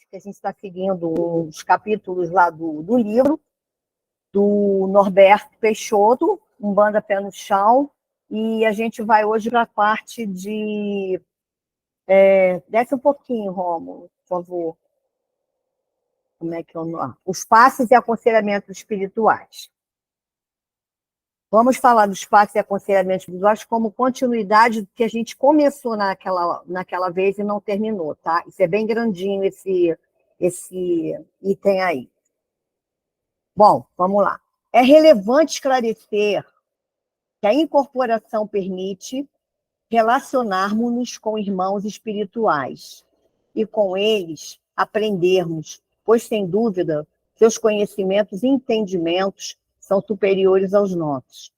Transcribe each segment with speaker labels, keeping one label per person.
Speaker 1: que a gente está seguindo os capítulos lá do livro, do Norberto Peixoto, Umbanda Pé no Chão, e a gente vai hoje para a parte de... desce um pouquinho, Rômulo, por favor. Como é que é o nome? Os passes e aconselhamentos espirituais. Vamos falar dos passes e aconselhamentos espirituais como continuidade do que a gente começou naquela vez e não terminou, tá? Isso é bem grandinho, esse item aí. Bom, vamos lá. É relevante esclarecer que a incorporação permite relacionarmos-nos com irmãos espirituais e com eles aprendermos, pois, sem dúvida, seus conhecimentos e entendimentos são superiores aos nossos.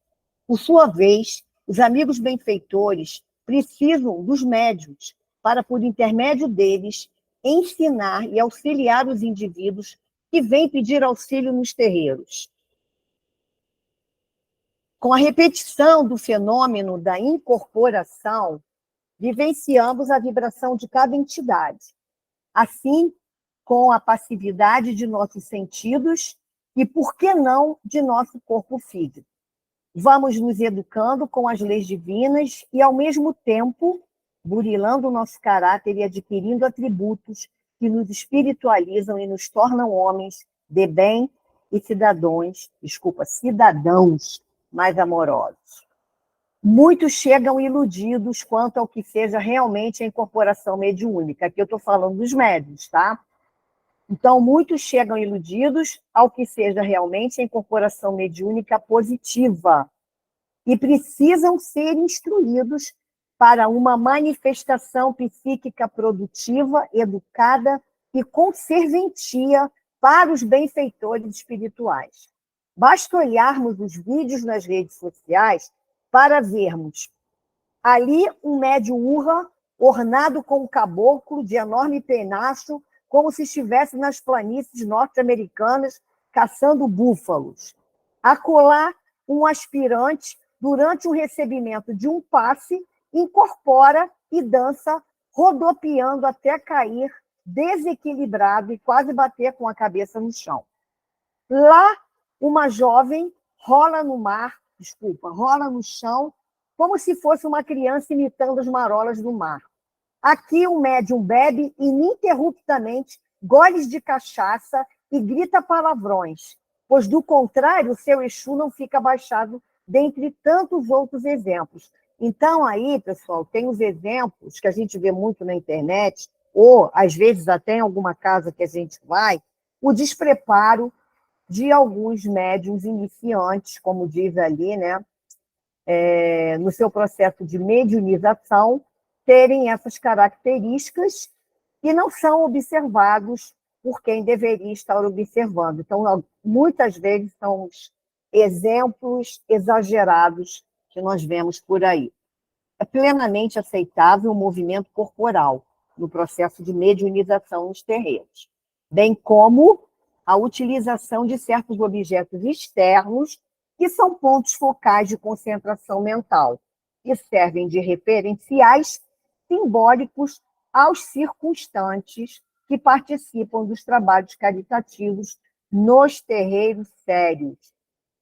Speaker 1: Por sua vez, os amigos benfeitores precisam dos médiuns para, por intermédio deles, ensinar e auxiliar os indivíduos que vêm pedir auxílio nos terreiros. Com a repetição do fenômeno da incorporação, vivenciamos a vibração de cada entidade. Assim, com a passividade de nossos sentidos e, por que não, de nosso corpo físico. Vamos nos educando com as leis divinas e, ao mesmo tempo, burilando o nosso caráter e adquirindo atributos que nos espiritualizam e nos tornam homens de bem e cidadãos mais amorosos. Muitos chegam iludidos quanto ao que seja realmente a incorporação mediúnica. Aqui eu estou falando dos médiuns, tá? Então, muitos chegam iludidos ao que seja realmente a incorporação mediúnica positiva e precisam ser instruídos para uma manifestação psíquica produtiva, educada e com serventia para os benfeitores espirituais. Basta olharmos os vídeos nas redes sociais para vermos ali um médium urra, ornado com um caboclo de enorme penacho, como se estivesse nas planícies norte-americanas caçando búfalos. Acolá, um aspirante, durante o recebimento de um passe, incorpora e dança, rodopiando até cair, desequilibrado e quase bater com a cabeça no chão. Lá, uma jovem rola no chão, como se fosse uma criança imitando as marolas do mar. Aqui o médium bebe ininterruptamente goles de cachaça e grita palavrões, pois, do contrário, seu Exu não fica abaixado, dentre tantos outros exemplos. Então, aí, pessoal, tem os exemplos que a gente vê muito na internet, ou, às vezes, até em alguma casa que a gente vai, o despreparo de alguns médiuns iniciantes, como diz ali, né, no seu processo de mediunização, terem essas características que não são observados por quem deveria estar observando. Então, muitas vezes são os exemplos exagerados que nós vemos por aí. É plenamente aceitável o movimento corporal no processo de mediunização nos terreiros, bem como a utilização de certos objetos externos que são pontos focais de concentração mental e servem de referenciais simbólicos aos circunstantes que participam dos trabalhos caritativos nos terreiros sérios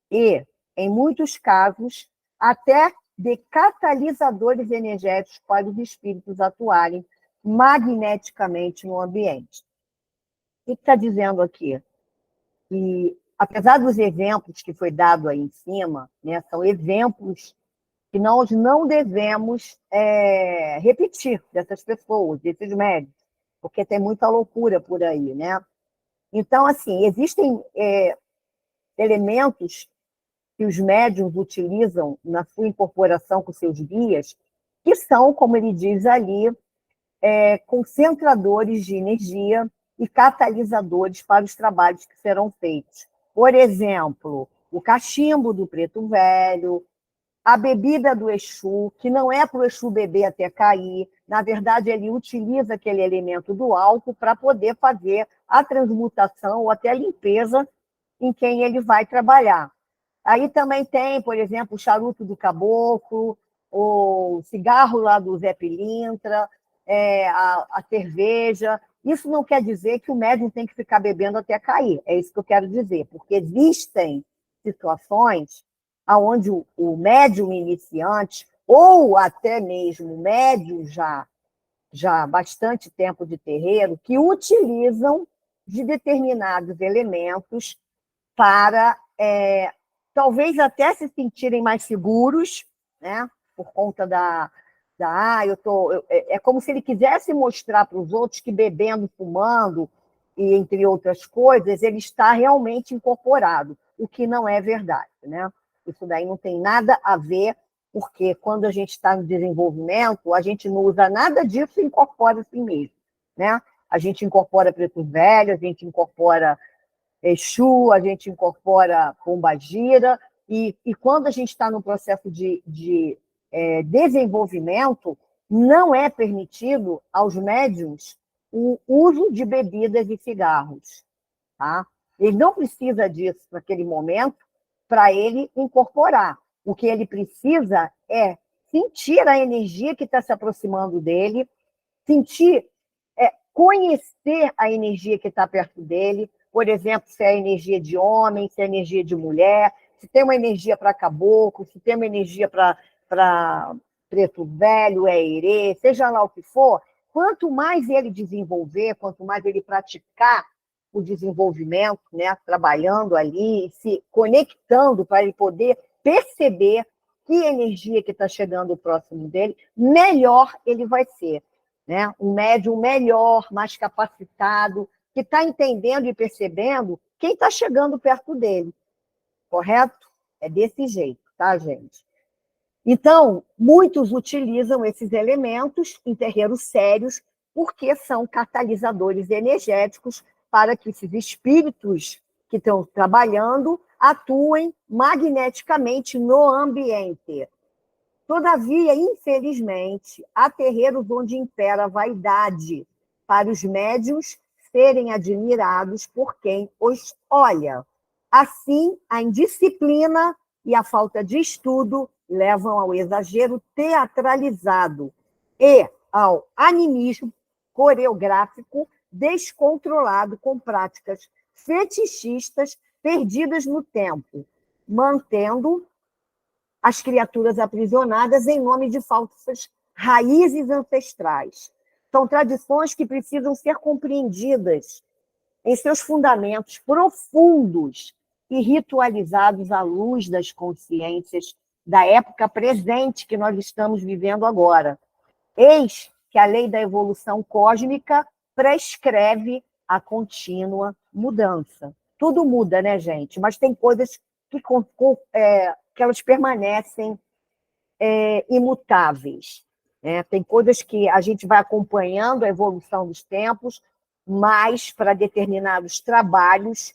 Speaker 1: e, em muitos casos, até de catalisadores energéticos para os espíritos atuarem magneticamente no ambiente. O que está dizendo aqui? Que, apesar dos exemplos que foi dado aí em cima, né, são exemplos que nós não devemos repetir dessas pessoas, desses médicos, porque tem muita loucura por aí, né? Então, assim, existem elementos que os médiuns utilizam na sua incorporação com seus guias, que são, como ele diz ali, concentradores de energia e catalisadores para os trabalhos que serão feitos. Por exemplo, o cachimbo do preto velho, a bebida do Exu, que não é para o Exu beber até cair, na verdade, ele utiliza aquele elemento do álcool para poder fazer a transmutação ou até a limpeza em quem ele vai trabalhar. Aí também tem, por exemplo, o charuto do caboclo, o cigarro lá do Zé Pilintra, a cerveja, Isso não quer dizer que o médium tem que ficar bebendo até cair, é isso que eu quero dizer, porque existem situações onde o médium iniciante, ou até mesmo o médium já há bastante tempo de terreiro, que utilizam de determinados elementos para, talvez até se sentirem mais seguros, né? Por conta é como se ele quisesse mostrar para os outros que bebendo, fumando, e entre outras coisas, ele está realmente incorporado, o que não é verdade, né? Isso daí não tem nada a ver, porque quando a gente está no desenvolvimento, a gente não usa nada disso e incorpora assim mesmo, né? A gente incorpora preto velho, a gente incorpora Exu, a gente incorpora Pombagira, e quando a gente está no processo de desenvolvimento, não é permitido aos médiuns o uso de bebidas e cigarros. Tá? Ele não precisa disso naquele momento para ele incorporar. O que ele precisa é sentir a energia que está se aproximando dele, conhecer a energia que está perto dele, por exemplo, se é energia de homem, se é energia de mulher, se tem uma energia para caboclo, se tem uma energia para preto velho, herê, seja lá o que for, quanto mais ele desenvolver, quanto mais ele praticar o desenvolvimento, né, trabalhando ali, se conectando para ele poder perceber que energia que está chegando próximo dele, melhor ele vai ser. Né? Um médium melhor, mais capacitado, que está entendendo e percebendo quem está chegando perto dele. Correto? É desse jeito, tá, gente? Então, muitos utilizam esses elementos em terreiros sérios porque são catalisadores energéticos para que esses espíritos que estão trabalhando atuem magneticamente no ambiente. Todavia, infelizmente, há terreiros onde impera a vaidade para os médiuns serem admirados por quem os olha. Assim, a indisciplina e a falta de estudo levam ao exagero teatralizado e ao animismo coreográfico descontrolado com práticas fetichistas perdidas no tempo, mantendo as criaturas aprisionadas em nome de falsas raízes ancestrais. São tradições que precisam ser compreendidas em seus fundamentos profundos e ritualizados à luz das consciências da época presente que nós estamos vivendo agora. Eis que a lei da evolução cósmica prescreve a contínua mudança. Tudo muda, né, gente? Mas tem coisas que elas permanecem imutáveis. Né? Tem coisas que a gente vai acompanhando a evolução dos tempos, mas para determinados trabalhos,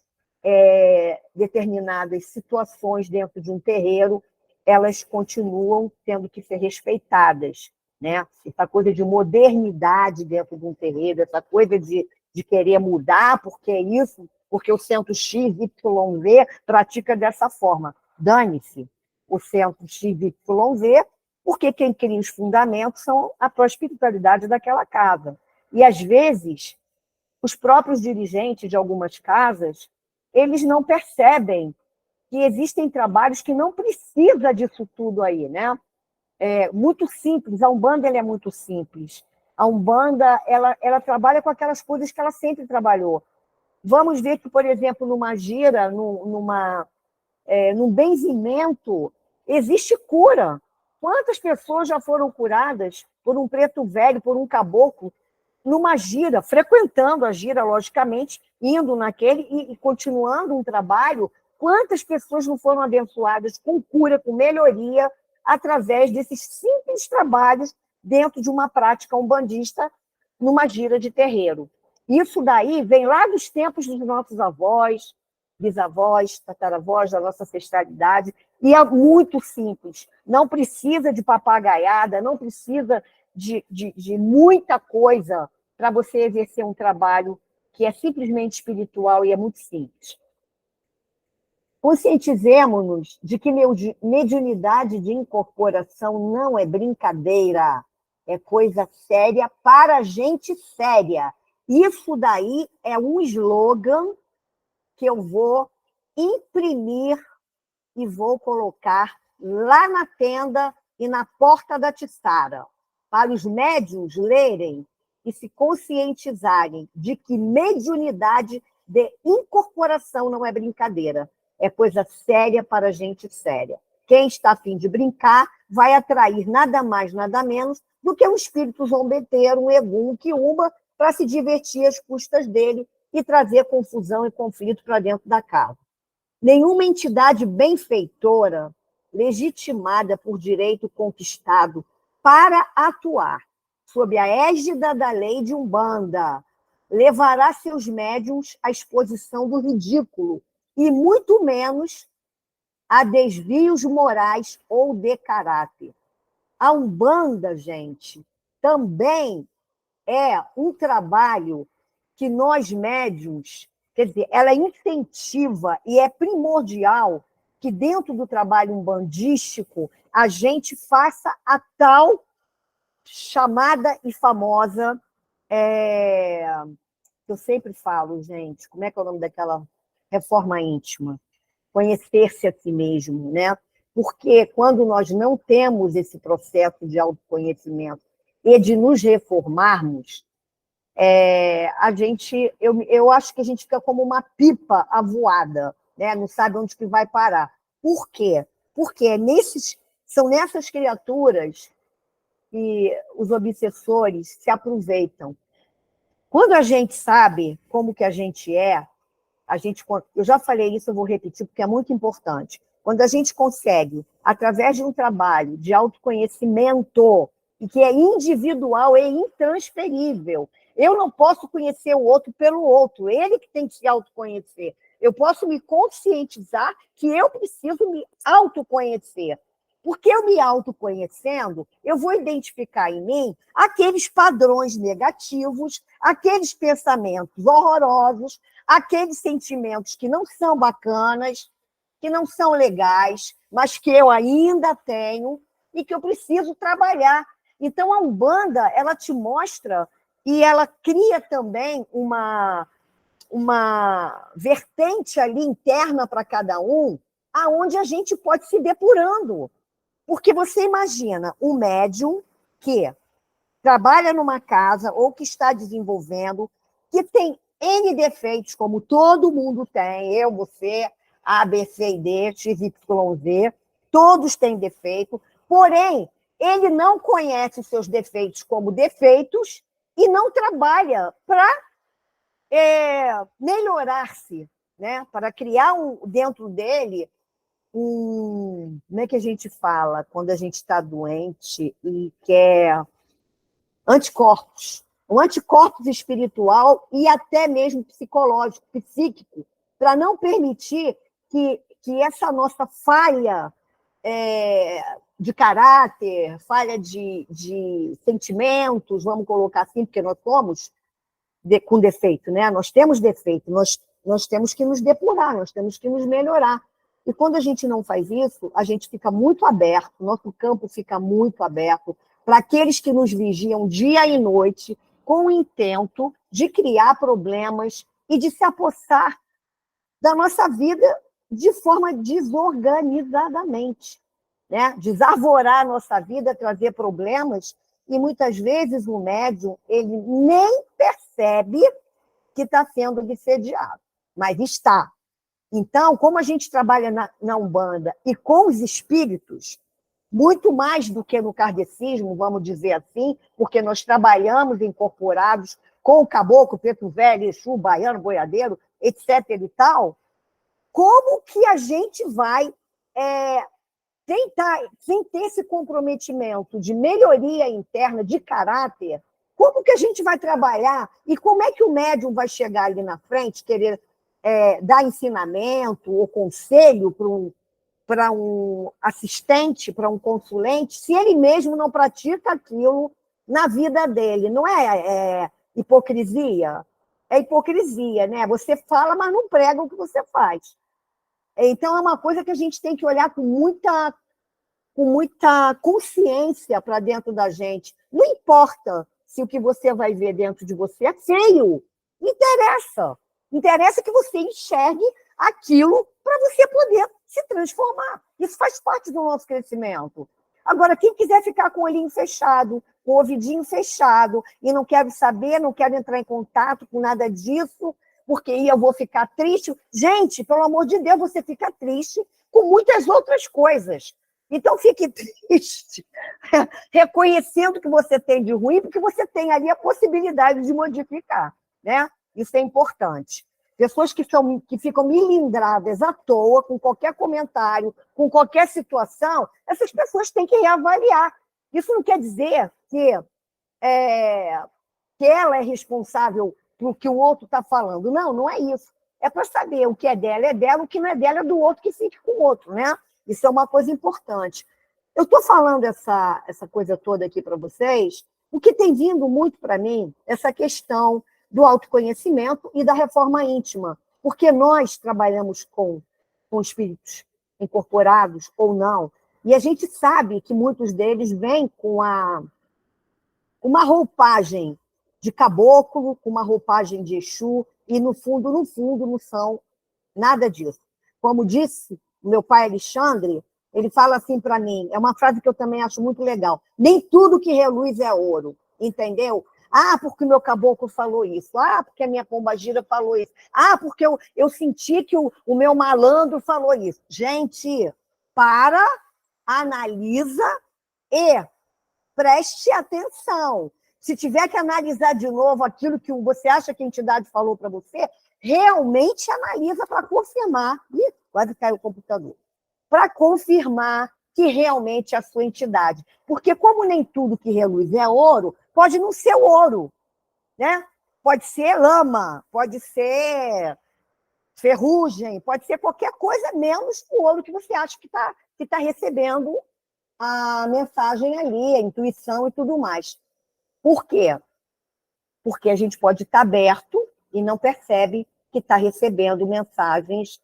Speaker 1: determinadas situações dentro de um terreiro, elas continuam tendo que ser respeitadas. Né? Essa coisa de modernidade dentro de um terreiro, essa coisa de querer mudar, porque é isso, porque o centro XYZ pratica dessa forma. Dane-se o centro XYZ, porque quem cria os fundamentos são a prosperidade daquela casa. E, às vezes, os próprios dirigentes de algumas casas, eles não percebem que existem trabalhos que não precisa disso tudo aí, né? É muito simples, a Umbanda ela é muito simples. A Umbanda ela trabalha com aquelas coisas que ela sempre trabalhou. Vamos ver que, por exemplo, numa gira, num benzimento, existe cura. Quantas pessoas já foram curadas por um preto velho, por um caboclo, numa gira, frequentando a gira, logicamente, indo naquele e continuando um trabalho? Quantas pessoas não foram abençoadas com cura, com melhoria, através desses simples trabalhos dentro de uma prática umbandista numa gira de terreiro? Isso daí vem lá dos tempos dos nossos avós, bisavós, tataravós, da nossa ancestralidade, e é muito simples. Não precisa de papagaiada, não precisa de muita coisa para você exercer um trabalho que é simplesmente espiritual e é muito simples. Conscientizemos-nos de que mediunidade de incorporação não é brincadeira, é coisa séria para gente séria. Isso daí é um slogan que eu vou imprimir e vou colocar lá na tenda e na porta da Tiçara, para os médiuns lerem e se conscientizarem de que mediunidade de incorporação não é brincadeira, é coisa séria para gente séria. Quem está a fim de brincar vai atrair nada mais, nada menos do que um espírito zombeteiro, um egum, um quiumba, para se divertir às custas dele e trazer confusão e conflito para dentro da casa. Nenhuma entidade benfeitora, legitimada por direito conquistado para atuar sob a égida da lei de Umbanda, levará seus médiuns à exposição do ridículo e muito menos a desvios morais ou de caráter. A Umbanda, gente, também é um trabalho que nós médiuns, quer dizer, ela incentiva e é primordial que dentro do trabalho umbandístico a gente faça a tal chamada e famosa, eu sempre falo, gente, como é que é o nome daquela reforma íntima? Conhecer-se a si mesmo, né? Porque quando nós não temos esse processo de autoconhecimento e de nos reformarmos, eu acho que a gente fica como uma pipa avoada, né? Não sabe onde que vai parar. Por quê? Porque são nessas criaturas que os obsessores se aproveitam. Quando a gente sabe como que a gente é, eu já falei isso, eu vou repetir, porque é muito importante. Quando a gente consegue, através de um trabalho de autoconhecimento, e que é individual e intransferível, eu não posso conhecer o outro pelo outro, ele que tem que se autoconhecer. Eu posso me conscientizar que eu preciso me autoconhecer. Porque eu me autoconhecendo, eu vou identificar em mim aqueles padrões negativos, aqueles pensamentos horrorosos, aqueles sentimentos que não são bacanas, que não são legais, mas que eu ainda tenho e que eu preciso trabalhar. Então, a Umbanda, ela te mostra e ela cria também uma vertente ali interna para cada um, aonde a gente pode se depurando. Porque você imagina um médium que trabalha numa casa ou que está desenvolvendo, que tem N defeitos, como todo mundo tem, eu, você, A, B, C e D, X, Y, Z, todos têm defeito, porém, ele não conhece os seus defeitos como defeitos e não trabalha para melhorar-se, né? Para criar dentro dele como é que a gente fala quando a gente está doente e quer anticorpos, um anticorpos espiritual e até mesmo psicológico, psíquico, para não permitir que essa nossa falha de caráter, falha de sentimentos, vamos colocar assim, porque nós somos com defeito, né? Nós temos defeito, nós temos que nos depurar, nós temos que nos melhorar. E quando a gente não faz isso, a gente fica muito aberto, nosso campo fica muito aberto para aqueles que nos vigiam dia e noite com o intento de criar problemas e de se apossar da nossa vida de forma desorganizadamente, né? Desarvorar a nossa vida, trazer problemas, e muitas vezes o médium ele nem percebe que está sendo obsediado, mas está. Então, como a gente trabalha na Umbanda e com os espíritos, muito mais do que no kardecismo, vamos dizer assim, porque nós trabalhamos incorporados com o caboclo, preto velho, exu, baiano, boiadeiro, etc. e tal, como que a gente vai tentar, sem ter esse comprometimento de melhoria interna, de caráter, como que a gente vai trabalhar e como é que o médium vai chegar ali na frente, querer dar ensinamento ou conselho para um assistente, para um consulente, se ele mesmo não pratica aquilo na vida dele? Não é hipocrisia? É hipocrisia, né? Você fala, mas não prega o que você faz. Então, é uma coisa que a gente tem que olhar com muita consciência para dentro da gente. Não importa se o que você vai ver dentro de você é feio. Não interessa. Interessa que você enxergue aquilo para você poder se transformar. Isso faz parte do nosso crescimento. Agora, quem quiser ficar com o olhinho fechado, com o ouvidinho fechado, e não quero saber, não quero entrar em contato com nada disso, porque aí eu vou ficar triste. Gente, pelo amor de Deus, você fica triste com muitas outras coisas. Então, fique triste, reconhecendo o que você tem de ruim, porque você tem ali a possibilidade de modificar, né? Isso é importante. Pessoas que ficam milindradas à toa, com qualquer comentário, com qualquer situação, essas pessoas têm que reavaliar. Isso não quer dizer que ela é responsável pelo que o outro está falando. Não, não é isso. É para saber o que é dela, o que não é dela é do outro, que fique com o outro, né? Isso é uma coisa importante. Eu estou falando essa coisa toda aqui para vocês, o que tem vindo muito para mim, essa questão do autoconhecimento e da reforma íntima, porque nós trabalhamos com espíritos incorporados ou não, e a gente sabe que muitos deles vêm com uma roupagem de caboclo, com uma roupagem de Exu, e no fundo, não são nada disso. Como disse o meu pai Alexandre, ele fala assim para mim, é uma frase que eu também acho muito legal, nem tudo que reluz é ouro, entendeu? Ah, porque o meu caboclo falou isso. Ah, porque a minha pombagira falou isso. Ah, porque eu senti que o meu malandro falou isso. Gente, analisa e preste atenção. Se tiver que analisar de novo aquilo que você acha que a entidade falou para você, realmente analisa para confirmar. Ih, quase caiu o computador. Para confirmar que realmente é a sua entidade. Porque como nem tudo que reluz é ouro, pode não ser ouro, né? Pode ser lama, pode ser ferrugem, pode ser qualquer coisa menos o ouro que você acha que tá recebendo a mensagem ali, a intuição e tudo mais. Por quê? Porque a gente pode estar aberto e não percebe que está recebendo mensagens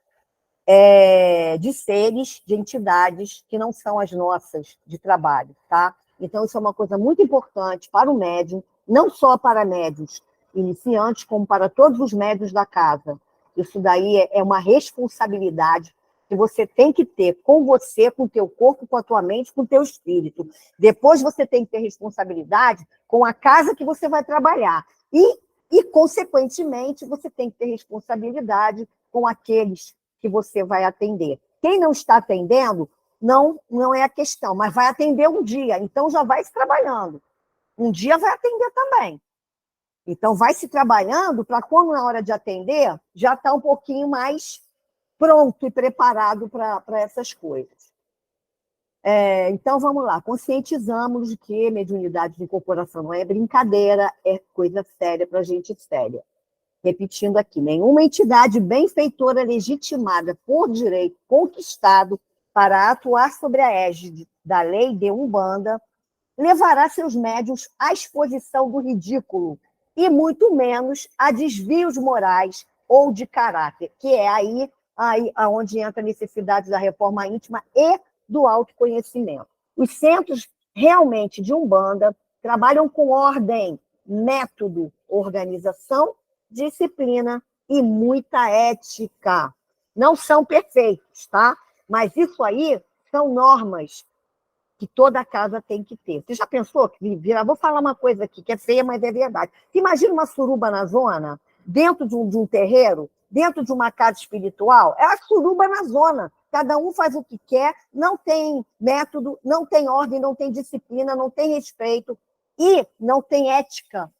Speaker 1: de seres, de entidades que não são as nossas de trabalho, tá? Então, isso é uma coisa muito importante para o médium, não só para médiuns iniciantes, como para todos os médiuns da casa. Isso daí é uma responsabilidade que você tem que ter com você, com o teu corpo, com a tua mente, com o teu espírito. Depois você tem que ter responsabilidade com a casa que você vai trabalhar. E consequentemente, você tem que ter responsabilidade com aqueles que você vai atender. Quem não está atendendo, não é a questão, mas vai atender um dia, então já vai se trabalhando. Um dia vai atender também. Então, vai se trabalhando para quando na hora de atender, já está um pouquinho mais pronto e preparado para essas coisas. Então, vamos lá. Conscientizamos de que mediunidade de incorporação não é brincadeira, é coisa séria para gente séria. Repetindo aqui, nenhuma entidade benfeitora legitimada por direito conquistado para atuar sobre a égide da lei de Umbanda levará seus médiuns à exposição do ridículo e muito menos a desvios morais ou de caráter, que é aí onde entra a necessidade da reforma íntima e do autoconhecimento. Os centros realmente de Umbanda trabalham com ordem, método, organização, disciplina e muita ética. Não são perfeitos, tá? Mas isso aí são normas que toda casa tem que ter. Você já pensou que vou falar uma coisa aqui que é feia, mas é verdade. Você imagina uma suruba na zona, dentro de um terreiro, dentro de uma casa espiritual? É a suruba na zona. Cada um faz o que quer, não tem método, não tem ordem, não tem disciplina, não tem respeito e não tem ética.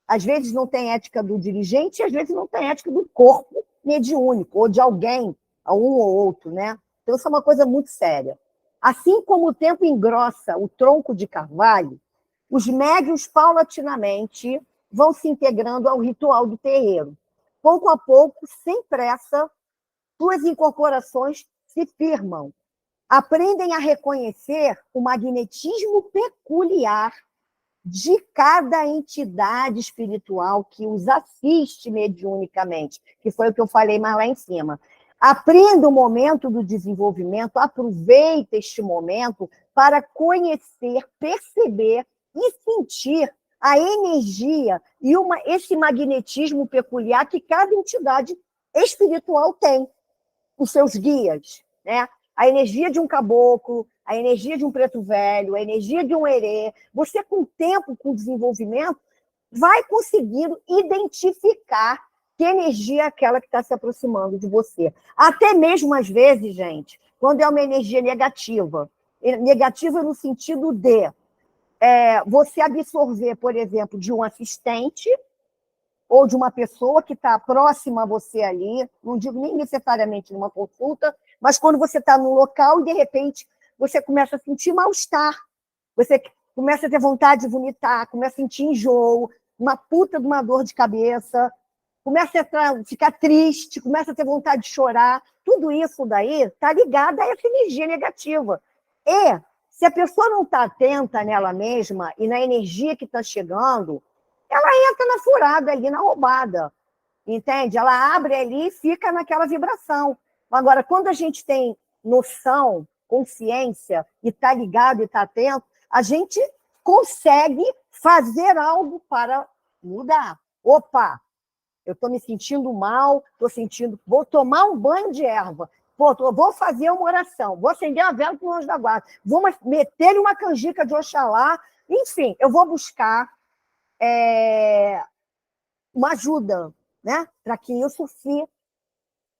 Speaker 1: Às vezes não tem ética do dirigente, às vezes não tem ética do corpo mediúnico, ou de alguém, a um ou outro, né? Então, isso é uma coisa muito séria. Assim como o tempo engrossa o tronco de carvalho, os médiuns paulatinamente vão se integrando ao ritual do terreiro. Pouco a pouco, sem pressa, suas incorporações se firmam. Aprendem a reconhecer o magnetismo peculiar de cada entidade espiritual que os assiste mediunicamente, que foi o que eu falei mais lá em cima. Aprenda o momento do desenvolvimento, aproveita este momento para conhecer, perceber e sentir a energia e esse magnetismo peculiar que cada entidade espiritual tem, os seus guias, né? A energia de um caboclo, a energia de um preto velho, a energia de um herê. Você, com o tempo, com o desenvolvimento, vai conseguindo identificar que energia é aquela que está se aproximando de você. Até mesmo, às vezes, gente, quando é uma energia negativa no sentido de você absorver, por exemplo, de um assistente ou de uma pessoa que está próxima a você ali, não digo nem necessariamente numa consulta, mas quando você está no local e, de repente, você começa a sentir mal-estar, você começa a ter vontade de vomitar, começa a sentir enjoo, uma puta de uma dor de cabeça, começa a ficar triste, começa a ter vontade de chorar. Tudo isso daí está ligado a essa energia negativa. E, se a pessoa não está atenta nela mesma e na energia que está chegando, ela entra na furada ali, na roubada, entende? Ela abre ali e fica naquela vibração. Agora, quando a gente tem noção, consciência, e está ligado e está atento, a gente consegue fazer algo para mudar. Opa, eu estou me sentindo mal, vou tomar um banho de erva, vou fazer uma oração, vou acender uma vela para o anjo da guarda, vou meter uma canjica de Oxalá, enfim, eu vou buscar uma ajuda, né? Para que isso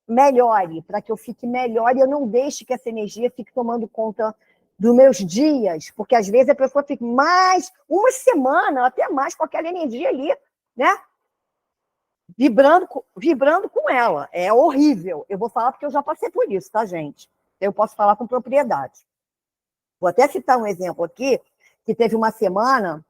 Speaker 1: melhore, para que eu fique melhor e eu não deixe que essa energia fique tomando conta dos meus dias, porque às vezes a pessoa fica mais, uma semana, até mais, com aquela energia ali, né? Vibrando com ela. É horrível. Eu vou falar porque eu já passei por isso, tá, gente? Eu posso falar com propriedade. Vou até citar um exemplo aqui, que teve uma semana.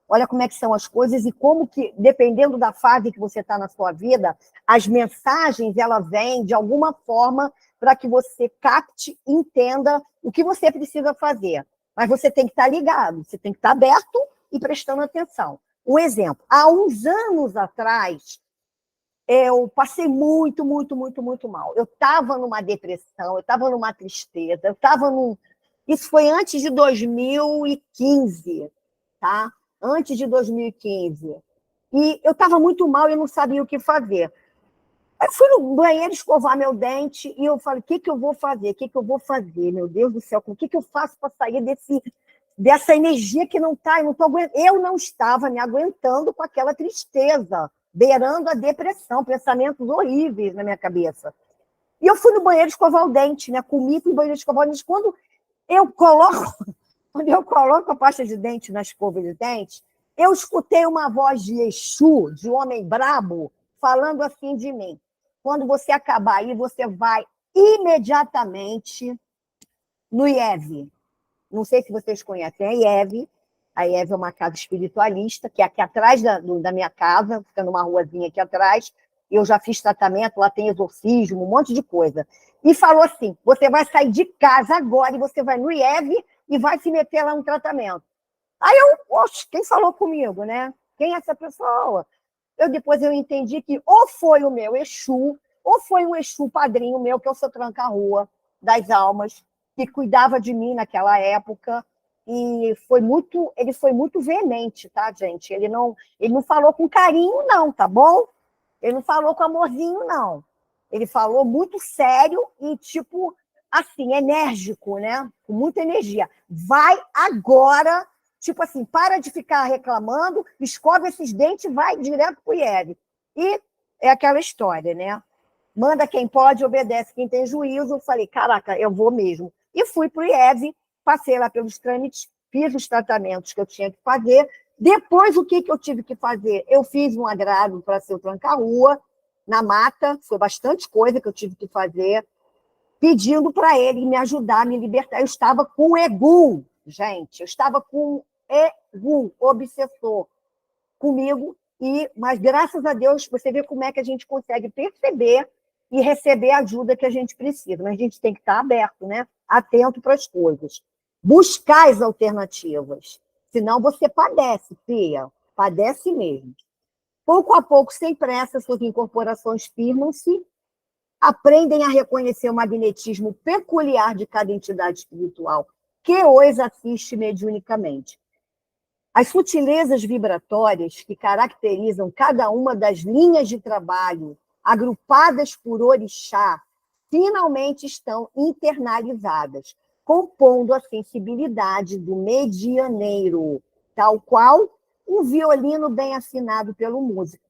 Speaker 1: Olha como é que são as coisas e como que, dependendo da fase que você está na sua vida, as mensagens, elas vêm de alguma forma para que você capte, entenda o que você precisa fazer. Mas você tem que estar ligado, você tem que estar aberto e prestando atenção. Um exemplo, há uns anos atrás, eu passei muito, muito, muito, muito mal. Eu estava numa depressão, eu estava numa tristeza, eu estava num... Isso foi antes de 2015, tá? Antes de 2015. E eu estava muito mal e não sabia o que fazer. Aí eu fui no banheiro escovar meu dente e eu falei, o que eu vou fazer? O que eu vou fazer? Meu Deus do céu, o que eu faço para sair dessa energia que não está, eu não estava me aguentando com aquela tristeza, beirando a depressão, pensamentos horríveis na minha cabeça. E eu fui no banheiro escovar o dente, né? Comi no banheiro escovar o dente. Quando eu coloco a pasta de dente na escova de dente, eu escutei uma voz de Exu, de homem brabo, falando assim de mim. Quando você acabar aí, você vai imediatamente no IEV. Não sei se vocês conhecem a IEV. A IEV é uma casa espiritualista, que é aqui atrás da minha casa, fica numa ruazinha aqui atrás. Eu já fiz tratamento, lá tem exorcismo, um monte de coisa. E falou assim, você vai sair de casa agora e você vai no IEV e vai se meter lá no tratamento. Aí poxa, quem falou comigo, né? Quem é essa pessoa? Depois eu entendi que ou foi o meu Exu, ou foi um Exu padrinho meu, que é o seu tranca-rua das almas, que cuidava de mim naquela época, e ele foi muito veemente, tá, gente? Ele não falou com carinho, não, tá bom? Ele não falou com amorzinho, não. Ele falou muito sério e, tipo, assim, enérgico, né? Com muita energia. Vai agora, tipo assim, para de ficar reclamando, escova esses dentes e vai direto pro IEV. E é aquela história, né? Manda quem pode, obedece quem tem juízo. Eu falei, caraca, eu vou mesmo. E fui pro IEV, passei lá pelos trâmites, fiz os tratamentos que eu tinha que fazer. Depois, o que eu tive que fazer? Eu fiz um agrado para ser o tranca-rua, na mata, foi bastante coisa que eu tive que fazer, pedindo para ele me ajudar, me libertar. Eu estava com egum, gente, eu estava com egum, obsessor, comigo, mas graças a Deus, você vê como é que a gente consegue perceber e receber a ajuda que a gente precisa, mas a gente tem que estar aberto, né? Atento para as coisas. Buscar as alternativas, senão você padece, Pia, padece mesmo. Pouco a pouco, sem pressa, suas incorporações firmam-se, aprendem a reconhecer o magnetismo peculiar de cada entidade espiritual que os assiste mediunicamente. As sutilezas vibratórias que caracterizam cada uma das linhas de trabalho agrupadas por orixá finalmente estão internalizadas, compondo a sensibilidade do medianeiro, tal qual um violino bem afinado pelo músico.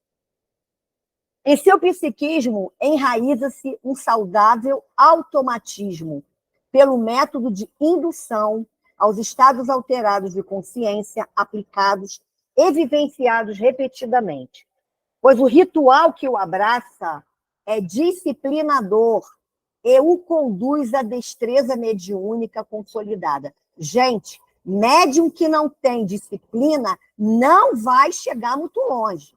Speaker 1: Em seu psiquismo, enraiza-se um saudável automatismo, pelo método de indução aos estados alterados de consciência aplicados e vivenciados repetidamente. Pois o ritual que o abraça é disciplinador e o conduz à destreza mediúnica consolidada. Gente, médium que não tem disciplina não vai chegar muito longe.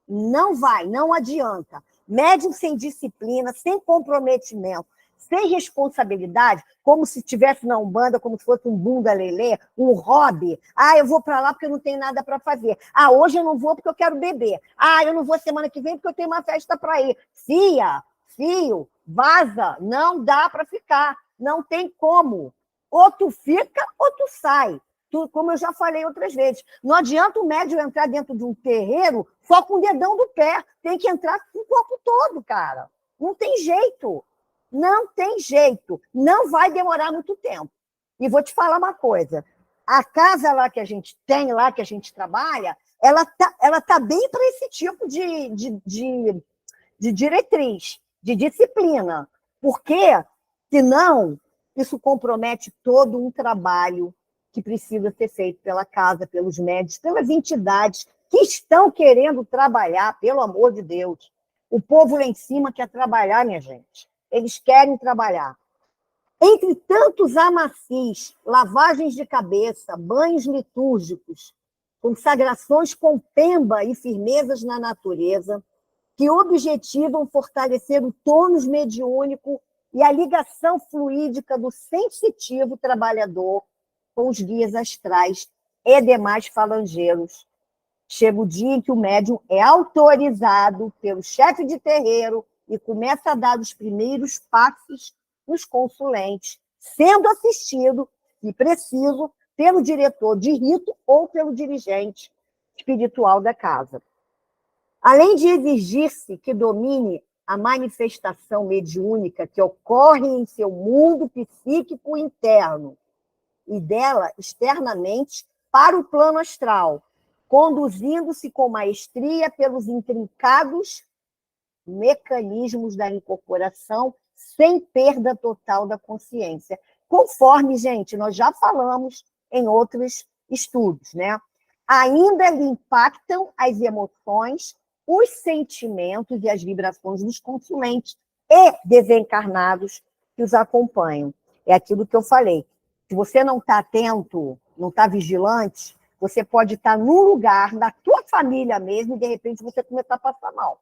Speaker 1: Não vai, não adianta. Médium sem disciplina, sem comprometimento, sem responsabilidade, como se estivesse na Umbanda, como se fosse um bunda lelê, um hobby. Ah, eu vou para lá porque eu não tenho nada para fazer. Ah, hoje eu não vou porque eu quero beber. Ah, eu não vou semana que vem porque eu tenho uma festa para ir. Fio, vaza, não dá para ficar. Não tem como. Ou tu fica ou tu sai. Como eu já falei outras vezes. Não adianta o médium entrar dentro de um terreiro só com o dedão do pé. Tem que entrar com o corpo todo, cara. Não tem jeito. Não tem jeito. Não vai demorar muito tempo. E vou te falar uma coisa. A casa lá que a gente tem, lá que a gente trabalha, ela tá bem para esse tipo de diretriz, de disciplina. Porque, senão, isso compromete todo um trabalho que precisa ser feito pela casa, pelos médicos, pelas entidades que estão querendo trabalhar, pelo amor de Deus. O povo lá em cima quer trabalhar, minha gente. Eles querem trabalhar. Entre tantos amacis, lavagens de cabeça, banhos litúrgicos, consagrações com pemba e firmezas na natureza, que objetivam fortalecer o tônus mediúnico e a ligação fluídica do sensitivo trabalhador com os guias astrais e demais falangeiros. Chega o dia em que o médium é autorizado pelo chefe de terreiro e começa a dar os primeiros passos nos consulentes, sendo assistido, se preciso, pelo diretor de rito ou pelo dirigente espiritual da casa. Além de exigir-se que domine a manifestação mediúnica que ocorre em seu mundo psíquico interno e dela externamente para o plano astral, conduzindo-se com maestria pelos intrincados mecanismos da incorporação sem perda total da consciência. Conforme, gente, nós já falamos em outros estudos, né? Ainda lhe impactam as emoções, os sentimentos e as vibrações dos consulentes e desencarnados que os acompanham. É aquilo que eu falei. Se você não está atento, não está vigilante, você pode estar num lugar da tua família mesmo e, de repente, você começar a passar mal.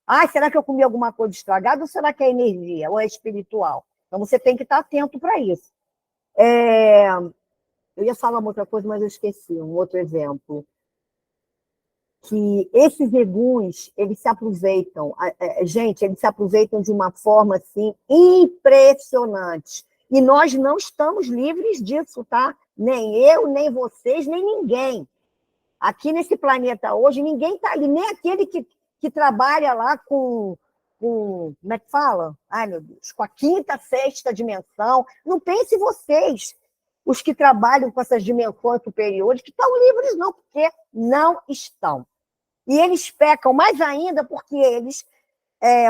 Speaker 1: Ah, será que eu comi alguma coisa estragada ou será que é energia ou é espiritual? Então, você tem que estar atento para isso. Eu ia falar uma outra coisa, mas eu esqueci, um outro exemplo. Que esses eguns, eles se aproveitam, gente, eles se aproveitam de uma forma, assim, impressionante. E nós não estamos livres disso, tá? Nem eu, nem vocês, nem ninguém. Aqui nesse planeta hoje, ninguém está ali, nem aquele que trabalha lá com, como é que fala? Ai, meu Deus, com a quinta, sexta dimensão. Não pense vocês, os que trabalham com essas dimensões superiores, que estão livres, não, porque não estão. E eles pecam mais ainda porque eles,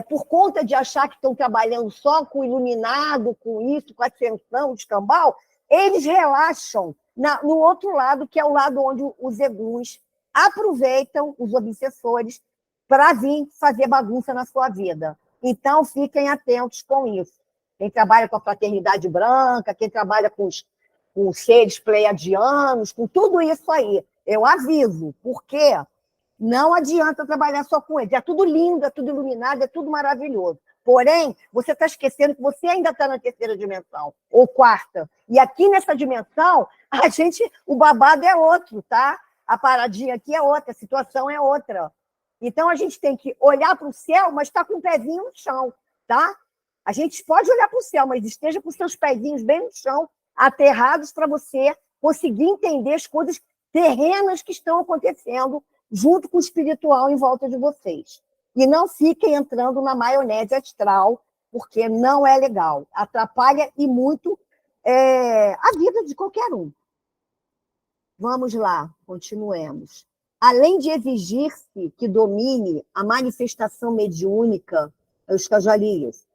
Speaker 1: por conta de achar que estão trabalhando só com iluminado, com isso, com ascensão, escambau, eles relaxam no outro lado, que é o lado onde os eguns aproveitam os obsessores para vir fazer bagunça na sua vida. Então, fiquem atentos com isso. Quem trabalha com a fraternidade branca, quem trabalha com os seres pleiadianos, com tudo isso aí, eu aviso, porque não adianta trabalhar só com eles. É tudo lindo, é tudo iluminado, é tudo maravilhoso. Porém, você está esquecendo que você ainda está na terceira dimensão, ou quarta. E aqui nessa dimensão, o babado é outro, tá? A paradinha aqui é outra, a situação é outra. Então, a gente tem que olhar para o céu, mas estar com o pezinho no chão, tá? A gente pode olhar para o céu, mas esteja com seus pezinhos bem no chão, aterrados, para você conseguir entender as coisas terrenas que estão acontecendo junto com o espiritual em volta de vocês. E não fiquem entrando na maionese astral, porque não é legal. Atrapalha e muito a vida de qualquer um. Vamos lá, continuemos. Além de exigir-se que domine a manifestação mediúnica, os cajalias,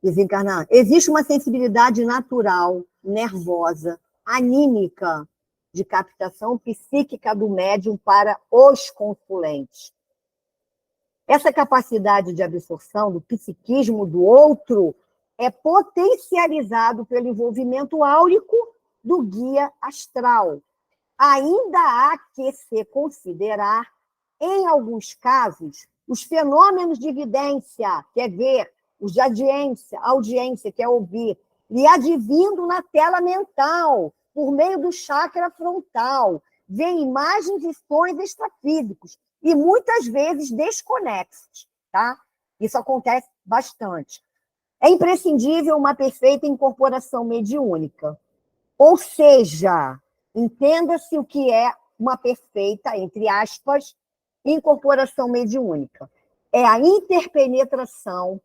Speaker 1: desencarnar, existe uma sensibilidade natural, nervosa, anímica, de captação psíquica do médium para os consulentes. Essa capacidade de absorção do psiquismo do outro é potencializado pelo envolvimento áurico do guia astral. Ainda há que se considerar, em alguns casos, os fenômenos de evidência, que é ver, os de audiência, que é ouvir, lhe advindo na tela mental, por meio do chakra frontal, vê imagens e sons extrafísicos, e muitas vezes desconexos, tá? Isso acontece bastante. É imprescindível uma perfeita incorporação mediúnica, ou seja, entenda-se o que é uma perfeita, entre aspas, incorporação mediúnica. É a interpenetração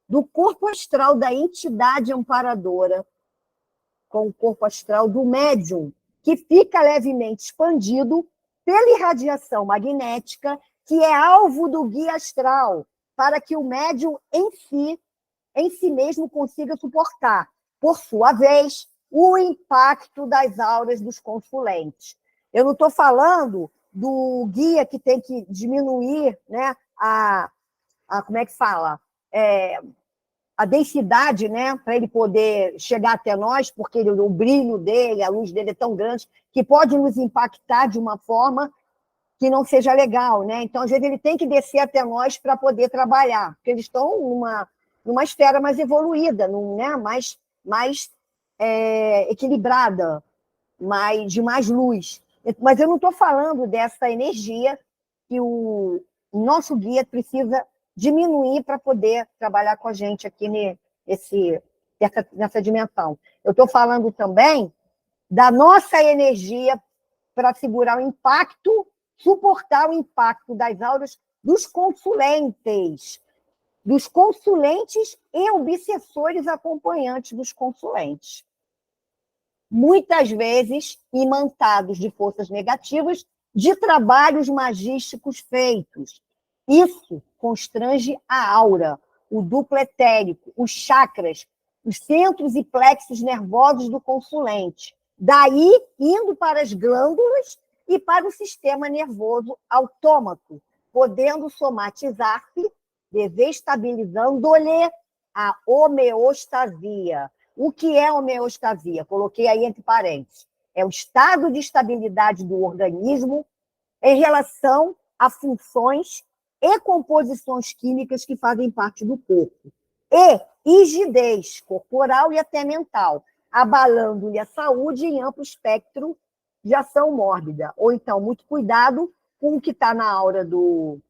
Speaker 1: do corpo astral da entidade amparadora com o corpo astral do médium, que fica levemente expandido pela irradiação magnética, que é alvo do guia astral, para que o médium em si mesmo consiga suportar, por sua vez, o impacto das auras dos consulentes. Eu não estou falando do guia que tem que diminuir, né, como é que fala? A densidade, né, para ele poder chegar até nós, porque o brilho dele, a luz dele é tão grande, que pode nos impactar de uma forma que não seja legal, né? Então, às vezes, ele tem que descer até nós para poder trabalhar, porque eles estão numa esfera mais evoluída, né? mais equilibrada, de mais luz. Mas eu não estou falando dessa energia que o nosso guia precisa diminuir para poder trabalhar com a gente aqui nessa dimensão. Eu estou falando também da nossa energia para segurar o impacto, suportar o impacto das auras dos consulentes e obsessores acompanhantes dos consulentes. Muitas vezes imantados de forças negativas de trabalhos magísticos feitos. Isso constrange a aura, o duplo etérico, os chakras, os centros e plexos nervosos do consulente. Daí, indo para as glândulas e para o sistema nervoso autômato, podendo somatizar-se, desestabilizando-lhe a homeostasia. O que é homeostasia? Coloquei aí entre parênteses. É o estado de estabilidade do organismo em relação a funções e composições químicas que fazem parte do corpo. E rigidez corporal e até mental, abalando-lhe a saúde em amplo espectro de ação mórbida. Ou então, muito cuidado com o que está na aura do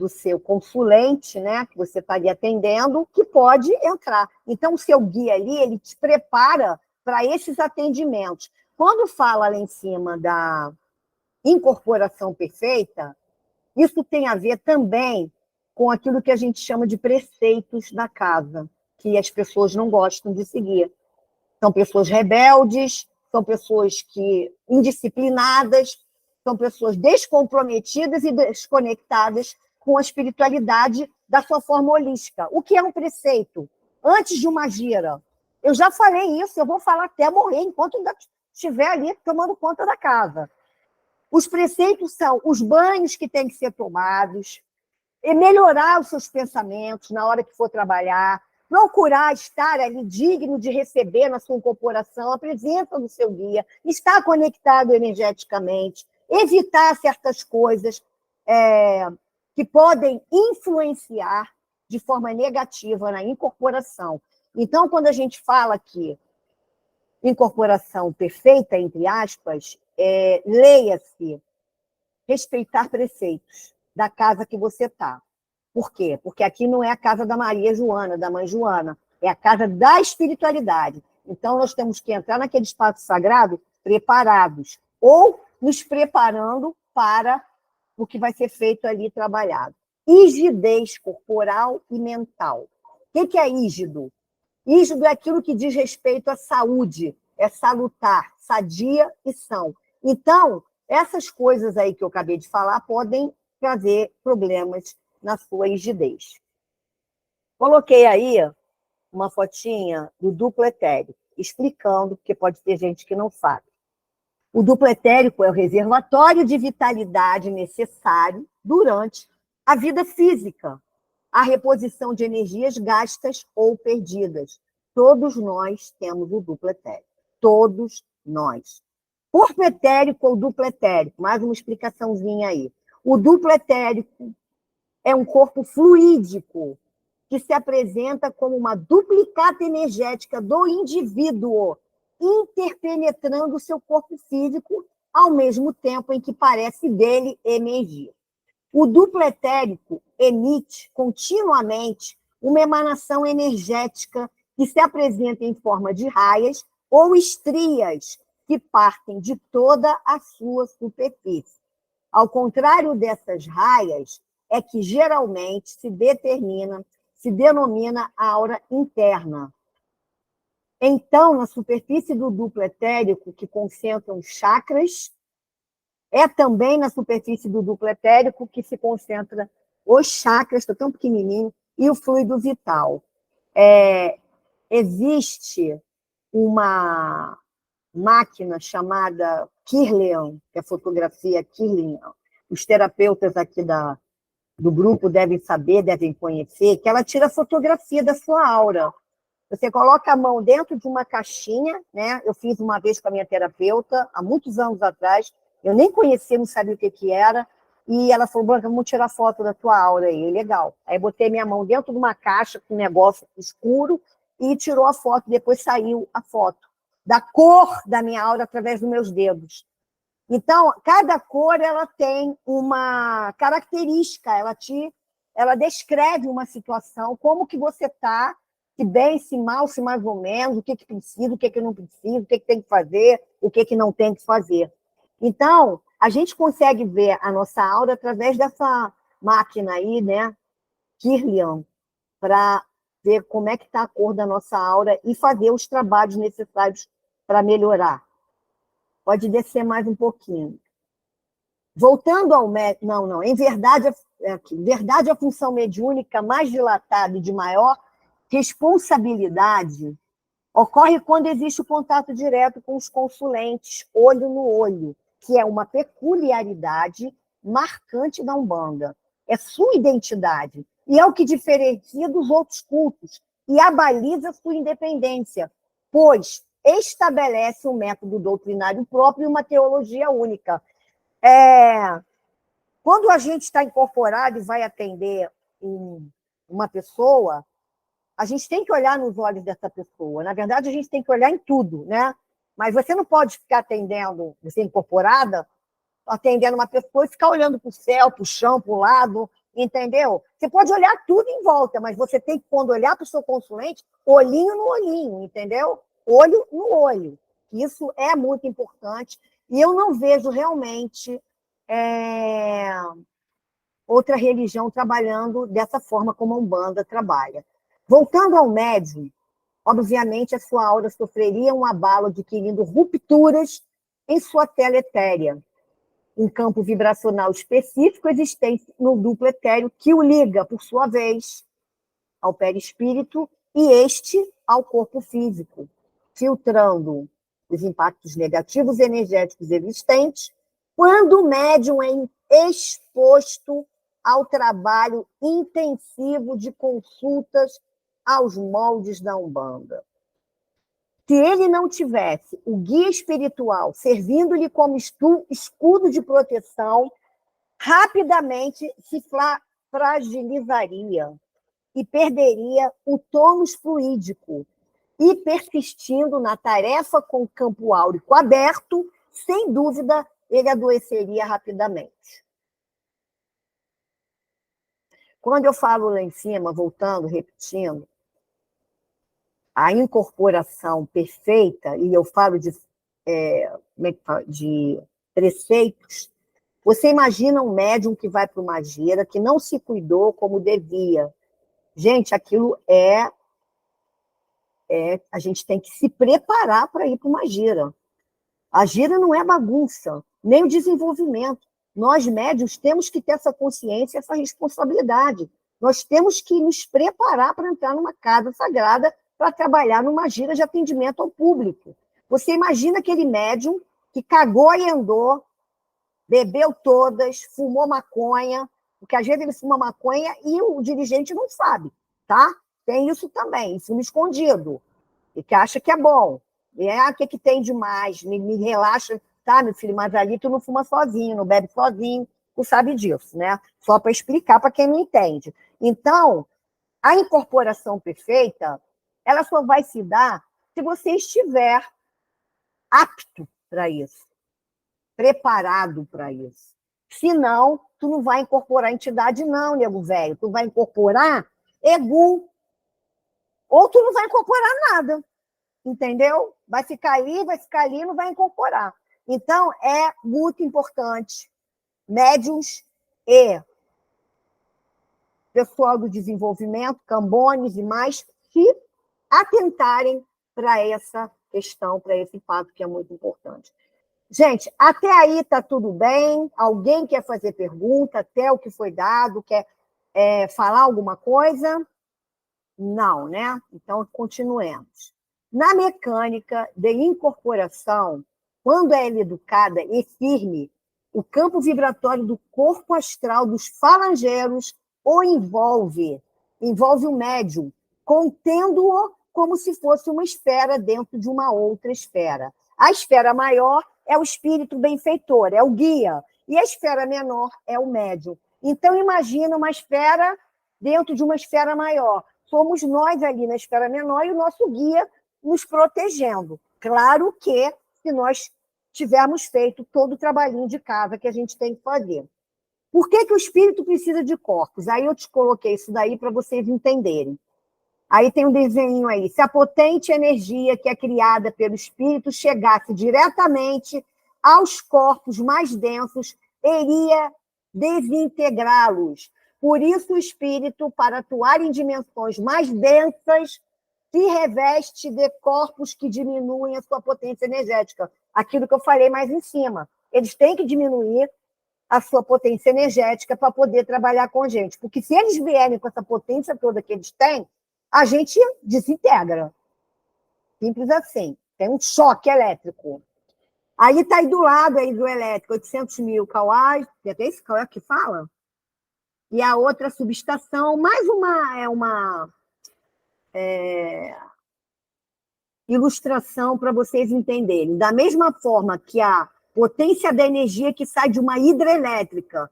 Speaker 1: seu consulente, né, que você está ali atendendo, que pode entrar. Então, o seu guia ali, ele te prepara para esses atendimentos. Quando fala lá em cima da incorporação perfeita, isso tem a ver também com aquilo que a gente chama de preceitos da casa, que as pessoas não gostam de seguir. São pessoas rebeldes, são pessoas indisciplinadas, são pessoas descomprometidas e desconectadas com a espiritualidade da sua forma holística. O que é um preceito? Antes de uma gira. Eu já falei isso, eu vou falar até morrer, enquanto ainda estiver ali tomando conta da casa. Os preceitos são os banhos que têm que ser tomados, e melhorar os seus pensamentos na hora que for trabalhar, procurar estar ali digno de receber na sua incorporação a presença do seu guia, estar conectado energeticamente, evitar certas coisas que podem influenciar de forma negativa na incorporação. Então, quando a gente fala que incorporação perfeita, entre aspas, leia-se respeitar preceitos da casa que você está. Por quê? Porque aqui não é a casa da Maria Joana, da mãe Joana, é a casa da espiritualidade. Então, nós temos que entrar naquele espaço sagrado preparados, ou nos preparando para o que vai ser feito ali trabalhado. Rigidez corporal e mental. O que é rígido? Rígido é aquilo que diz respeito à saúde, é salutar, sadia e são. Então, essas coisas aí que eu acabei de falar podem trazer problemas na sua rigidez. Coloquei aí uma fotinha do duplo etérico, explicando, porque pode ter gente que não sabe. O duplo etérico é o reservatório de vitalidade necessário durante a vida física, a reposição de energias gastas ou perdidas. Todos nós temos o duplo etérico. Todos nós. Corpo etérico ou duplo etérico? Mais uma explicaçãozinha aí. O duplo etérico é um corpo fluídico que se apresenta como uma duplicata energética do indivíduo, interpenetrando o seu corpo físico ao mesmo tempo em que parece dele emergir. O duplo etérico emite continuamente uma emanação energética que se apresenta em forma de raias ou estrias que partem de toda a sua superfície. Ao contrário dessas raias, é que geralmente se denomina aura interna. Então, na superfície do duplo etérico, que concentram os chakras, é também na superfície do duplo etérico que se concentra os chakras, está tão pequenininho, e o fluido vital. Existe uma máquina chamada Kirlian, que é a fotografia Kirlian. Os terapeutas aqui do grupo devem saber, devem conhecer, que ela tira a fotografia da sua aura. Você coloca a mão dentro de uma caixinha, né? Eu fiz uma vez com a minha terapeuta, há muitos anos atrás, eu nem conhecia, não sabia o que era, e ela falou, Blanca, vamos tirar foto da tua aura aí, legal. Aí botei minha mão dentro de uma caixa com um negócio escuro e tirou a foto, depois saiu a foto da cor da minha aura através dos meus dedos. Então, cada cor ela tem uma característica, ela descreve uma situação, como que você está, se bem, se mal, se mais ou menos, o que precisa, o que não precisa, o que tem que fazer, o que não tem que fazer. Então, a gente consegue ver a nossa aura através dessa máquina aí, né, Kirlian, para ver como é que está a cor da nossa aura e fazer os trabalhos necessários para melhorar. Pode descer mais um pouquinho. Voltando ao médico, não, em verdade, verdade, a função mediúnica mais dilatada e de maior responsabilidade ocorre quando existe o contato direto com os consulentes, olho no olho, que é uma peculiaridade marcante da Umbanda. É sua identidade, e é o que diferencia dos outros cultos, e abaliza sua independência, pois estabelece um método doutrinário próprio e uma teologia única. Quando a gente está incorporado e vai atender uma pessoa, a gente tem que olhar nos olhos dessa pessoa. Na verdade, a gente tem que olhar em tudo, né? Mas você não pode ficar atendendo, você incorporada, atendendo uma pessoa e ficar olhando para o céu, para o chão, para o lado, entendeu? Você pode olhar tudo em volta, mas você tem que, quando olhar para o seu consulente, olhinho no olhinho, entendeu? Olho no olho. Isso é muito importante. E eu não vejo realmente outra religião trabalhando dessa forma como a Umbanda trabalha. Voltando ao médium, obviamente a sua aura sofreria um abalo adquirindo rupturas em sua tela etérea, um campo vibracional específico existente no duplo etéreo que o liga, por sua vez, ao perispírito e este ao corpo físico, filtrando os impactos negativos energéticos existentes quando o médium é exposto ao trabalho intensivo de consultas aos moldes da Umbanda. Se ele não tivesse o guia espiritual servindo-lhe como escudo de proteção, rapidamente se fragilizaria e perderia o tônus fluídico, e persistindo na tarefa com o campo áurico aberto, sem dúvida, ele adoeceria rapidamente. Quando eu falo lá em cima, voltando, repetindo, a incorporação perfeita, e eu falo de preceitos, você imagina um médium que vai para uma gira, que não se cuidou como devia. Gente, aquilo a gente tem que se preparar para ir para uma gira. A gira não é bagunça, nem o desenvolvimento. Nós, médios, temos que ter essa consciência, essa responsabilidade. Nós temos que nos preparar para entrar numa casa sagrada para trabalhar numa gira de atendimento ao público. Você imagina aquele médium que cagou e andou, bebeu todas, fumou maconha, porque às vezes ele fuma maconha e o dirigente não sabe, tá? Tem isso também, fumo escondido, e que acha que é bom. E o que tem de mais? Me relaxa, tá, meu filho? Mas ali tu não fuma sozinho, não bebe sozinho, tu sabe disso, né? Só para explicar para quem não entende. Então, a incorporação perfeita, ela só vai se dar se você estiver apto para isso, preparado para isso. Senão, tu não vai incorporar entidade, não, nego velho. Tu vai incorporar ego, ou tu não vai incorporar nada. Entendeu? Vai ficar ali, não vai incorporar. Então, é muito importante médiuns e pessoal do desenvolvimento, cambones e mais, se atentarem para essa questão, para esse fato que é muito importante. Gente, até aí está tudo bem? Alguém quer fazer pergunta até o que foi dado? Quer falar alguma coisa? Não, né? Então, continuemos. Na mecânica de incorporação, quando ela é educada e firme, o campo vibratório do corpo astral dos falangeiros o envolve o médium, contendo-o como se fosse uma esfera dentro de uma outra esfera. A esfera maior é o espírito benfeitor, é o guia, e a esfera menor é o médium. Então, imagina uma esfera dentro de uma esfera maior. Somos nós ali na esfera menor e o nosso guia nos protegendo. Claro que, se nós tivermos feito todo o trabalhinho de casa que a gente tem que fazer. Por que o espírito precisa de corpos? Aí eu te coloquei isso daí para vocês entenderem. Aí tem um desenho aí. Se a potente energia que é criada pelo espírito chegasse diretamente aos corpos mais densos, iria desintegrá-los. Por isso, o espírito, para atuar em dimensões mais densas, se reveste de corpos que diminuem a sua potência energética. Aquilo que eu falei mais em cima. Eles têm que diminuir a sua potência energética para poder trabalhar com a gente. Porque se eles vierem com essa potência toda que eles têm, a gente desintegra. Simples assim. Tem um choque elétrico. Aí está aí do lado aí do elétrico, 800 mil kW, tem até esse kW que fala. E a outra subestação, mais uma ilustração para vocês entenderem. Da mesma forma que a potência da energia que sai de uma hidrelétrica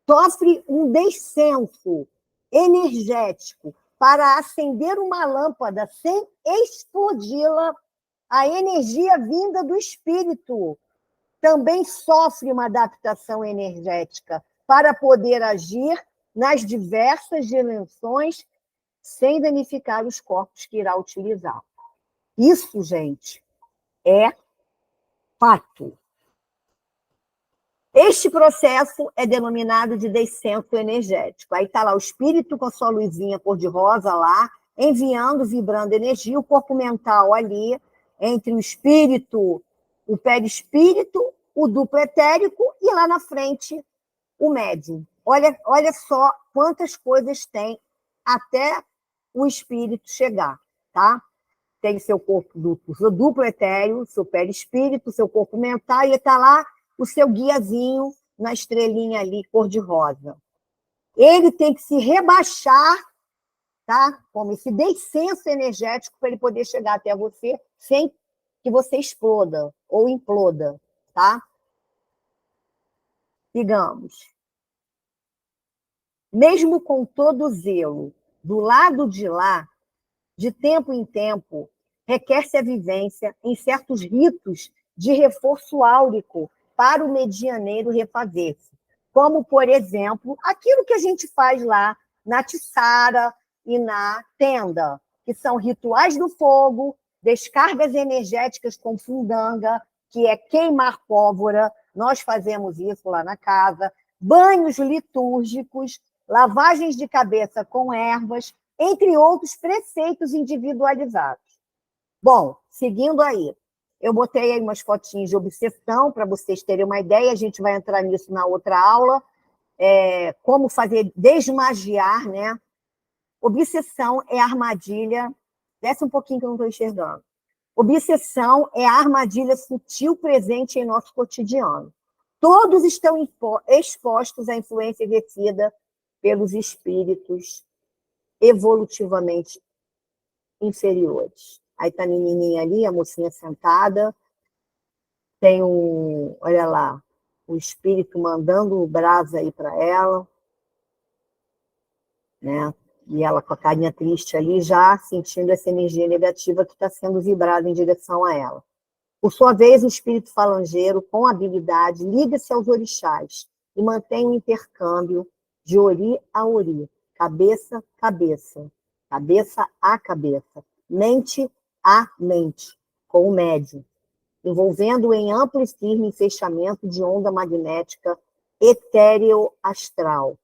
Speaker 1: sofre um descenso energético para acender uma lâmpada sem explodi-la, a energia vinda do espírito também sofre uma adaptação energética para poder agir nas diversas dimensões sem danificar os corpos que irá utilizar. Isso, gente, é fato. Este processo é denominado de descenso energético. Aí está lá o espírito com a sua luzinha cor-de-rosa lá, enviando, vibrando energia, o corpo mental ali, entre o espírito, o perispírito, o duplo etérico e lá na frente o médium. Olha só quantas coisas tem até o espírito chegar, tá? Tem seu corpo duplo, seu duplo etéreo, seu perispírito, seu corpo mental, e está lá o seu guiazinho na estrelinha ali, cor-de-rosa. Ele tem que se rebaixar, tá? Como esse descenso energético para ele poder chegar até você sem que você exploda ou imploda, tá? Digamos. Mesmo com todo o zelo, do lado de lá, de tempo em tempo, requer-se a vivência em certos ritos de reforço áurico para o medianeiro refazer-se. Como, por exemplo, aquilo que a gente faz lá na tiçara e na tenda, que são rituais do fogo, descargas energéticas com fundanga, que é queimar pólvora, nós fazemos isso lá na casa, banhos litúrgicos, lavagens de cabeça com ervas, entre outros preceitos individualizados. Bom, seguindo aí, eu botei aí umas fotinhas de obsessão para vocês terem uma ideia, a gente vai entrar nisso na outra aula, como fazer desmagiar, né? Obsessão é armadilha, desce um pouquinho que eu não estou enxergando. Obsessão é a armadilha sutil presente em nosso cotidiano. Todos estão expostos à influência exercida pelos espíritos evolutivamente inferiores. Aí está a menininha ali, a mocinha sentada, tem olha lá, o espírito mandando o brasa aí para ela, né? E ela com a carinha triste ali, já sentindo essa energia negativa que está sendo vibrada em direção a ela. Por sua vez, o espírito falangeiro, com habilidade, liga-se aos orixás e mantém o intercâmbio de ori a ori, cabeça a cabeça, cabeça a cabeça, mente a mente, com o médium, envolvendo-o em amplo e firme fechamento de onda magnética etéreo-astral,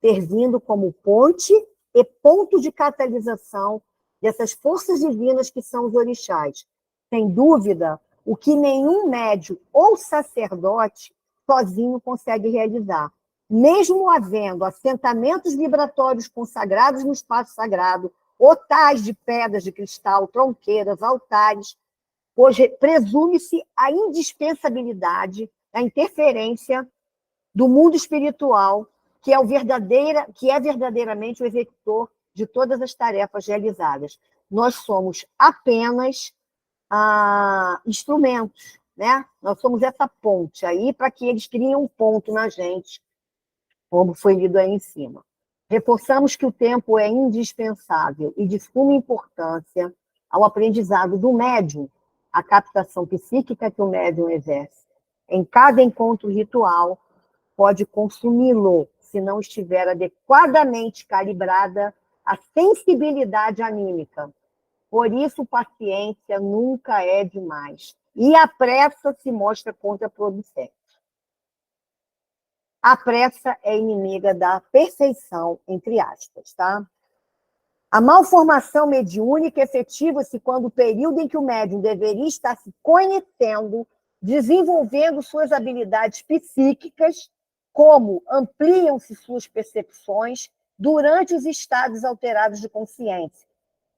Speaker 1: servindo como ponte e ponto de catalisação dessas forças divinas que são os orixás. Sem dúvida, o que nenhum médium ou sacerdote sozinho consegue realizar. Mesmo havendo assentamentos vibratórios consagrados no espaço sagrado, otais de pedras de cristal, tronqueiras, altares, hoje presume-se a indispensabilidade da interferência do mundo espiritual, que é verdadeiramente o executor de todas as tarefas realizadas. Nós somos apenas instrumentos, né? Nós somos essa ponte aí para que eles criem um ponto na gente, como foi lido aí em cima. Reforçamos que o tempo é indispensável e de suma importância ao aprendizado do médium, a captação psíquica que o médium exerce. Em cada encontro ritual, pode consumi-lo, se não estiver adequadamente calibrada a sensibilidade anímica. Por isso, paciência nunca é demais. E a pressa se mostra contraproducente. A pressa é inimiga da perfeição, entre aspas, tá? A malformação mediúnica efetiva-se quando o período em que o médium deveria estar se conhecendo, desenvolvendo suas habilidades psíquicas, como ampliam-se suas percepções durante os estados alterados de consciência,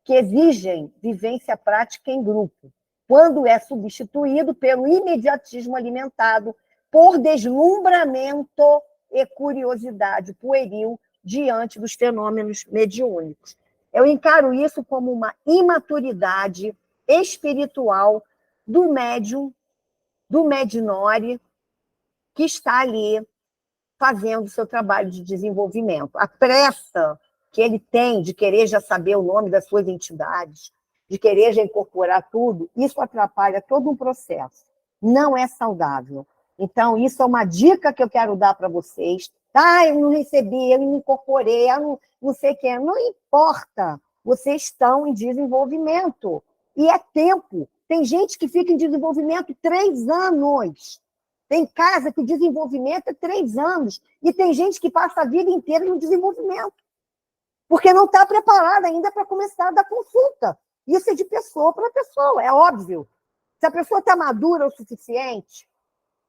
Speaker 1: que exigem vivência prática em grupo, quando é substituído pelo imediatismo alimentado por deslumbramento e curiosidade pueril diante dos fenômenos mediúnicos. Eu encaro isso como uma imaturidade espiritual do médium, do medinore, que está ali fazendo o seu trabalho de desenvolvimento. A pressa que ele tem de querer já saber o nome das suas entidades, de querer já incorporar tudo, isso atrapalha todo um processo. Não é saudável. Então, isso é uma dica que eu quero dar para vocês. Eu não recebi, eu não incorporei, eu não sei o que. Não importa. Vocês estão em desenvolvimento. E é tempo. Tem gente que fica em desenvolvimento 3 anos. Tem casa que o desenvolvimento é 3 anos. E tem gente que passa a vida inteira no desenvolvimento. Porque não está preparada ainda para começar a dar consulta. Isso é de pessoa para pessoa, é óbvio. Se a pessoa está madura o suficiente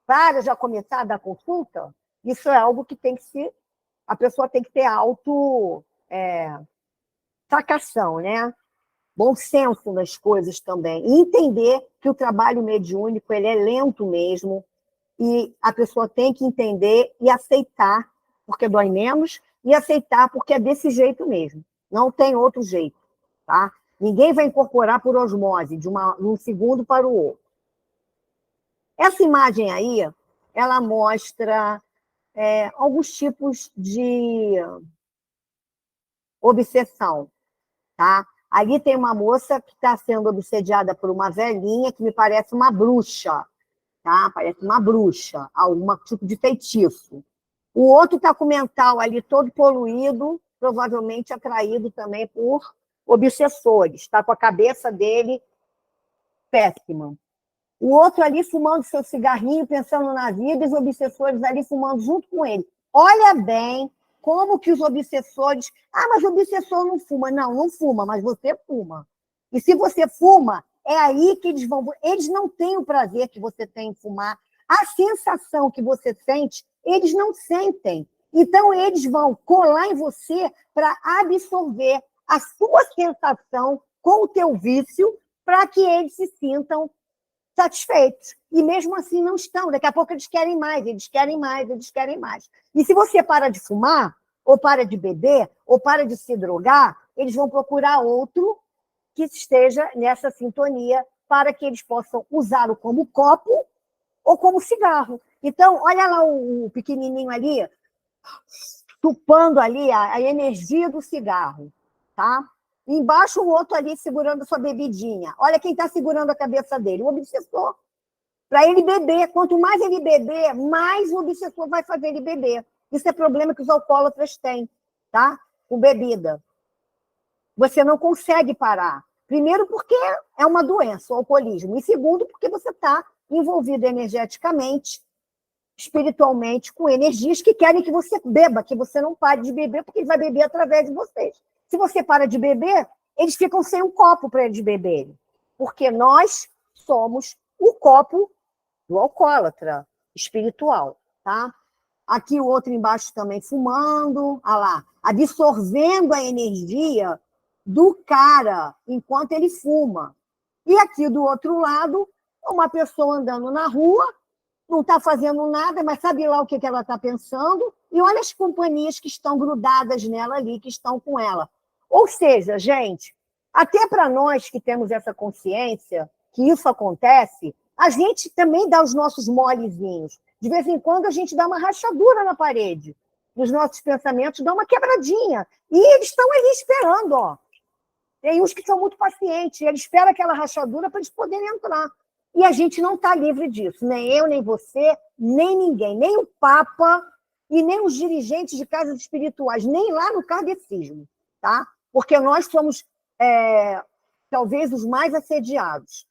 Speaker 1: para já começar a dar consulta, isso é algo que tem que ser... A pessoa tem que ter sacação, né? Bom senso nas coisas também. E entender que o trabalho mediúnico ele é lento mesmo, e a pessoa tem que entender e aceitar, porque dói menos, e aceitar porque é desse jeito mesmo. Não tem outro jeito, tá? Ninguém vai incorporar por osmose de um segundo para o outro. Essa imagem aí, ela mostra alguns tipos de obsessão, tá? Ali tem uma moça que está sendo obsediada por uma velhinha que me parece uma bruxa, tá? Parece uma bruxa, algum tipo de feitiço. O outro está com o mental ali todo poluído, provavelmente atraído também por obsessores, está com a cabeça dele péssima. o outro ali fumando seu cigarrinho, pensando na vida, e os obsessores ali fumando junto com ele. Olha bem como que os obsessores... Ah, mas o obsessor não fuma. Não, não fuma, mas você fuma. E se você fuma, é aí que eles vão... Eles não têm o prazer que você tem em fumar. A sensação que você sente, eles não sentem. Então, eles vão colar em você para absorver a sua sensação com o teu vício para que eles se sintam satisfeitos. E mesmo assim não estão. Daqui a pouco eles querem mais, eles querem mais, eles querem mais. E se você para de fumar, ou para de beber, ou para de se drogar, eles vão procurar outro que esteja nessa sintonia para que eles possam usá-lo como copo ou como cigarro. Então, olha lá o pequenininho ali, tupando ali a energia do cigarro, tá? Embaixo o outro ali segurando a sua bebidinha. Olha quem está segurando a cabeça dele, o obsessor. Para ele beber. Quanto mais ele beber, mais o obsessor vai fazer ele beber. Isso é problema que os alcoólatras têm, tá? Com bebida. Você não consegue parar. Primeiro, porque é uma doença, o alcoolismo. E segundo, porque você está envolvido energeticamente, espiritualmente, com energias que querem que você beba, que você não pare de beber, porque ele vai beber através de vocês. Se você para de beber, eles ficam sem um copo para eles beberem. Porque nós somos o copo do alcoólatra espiritual, tá? Aqui o outro embaixo também fumando, olha lá, absorvendo a energia do cara enquanto ele fuma. E aqui do outro lado, uma pessoa andando na rua, não está fazendo nada, mas sabe lá o que ela está pensando, e olha as companhias que estão grudadas nela ali, que estão com ela. Ou seja, gente, até para nós que temos essa consciência que isso acontece, a gente também dá os nossos molezinhos. De vez em quando a gente dá uma rachadura na parede. Os nossos pensamentos dão uma quebradinha. E eles estão ali esperando, ó. Tem uns que são muito pacientes, eles esperam aquela rachadura para eles poderem entrar. E a gente não está livre disso. Nem eu, nem você, nem ninguém. Nem o Papa e nem os dirigentes de casas espirituais, nem lá no kardecismo, tá? Porque nós somos, talvez, os mais assediados.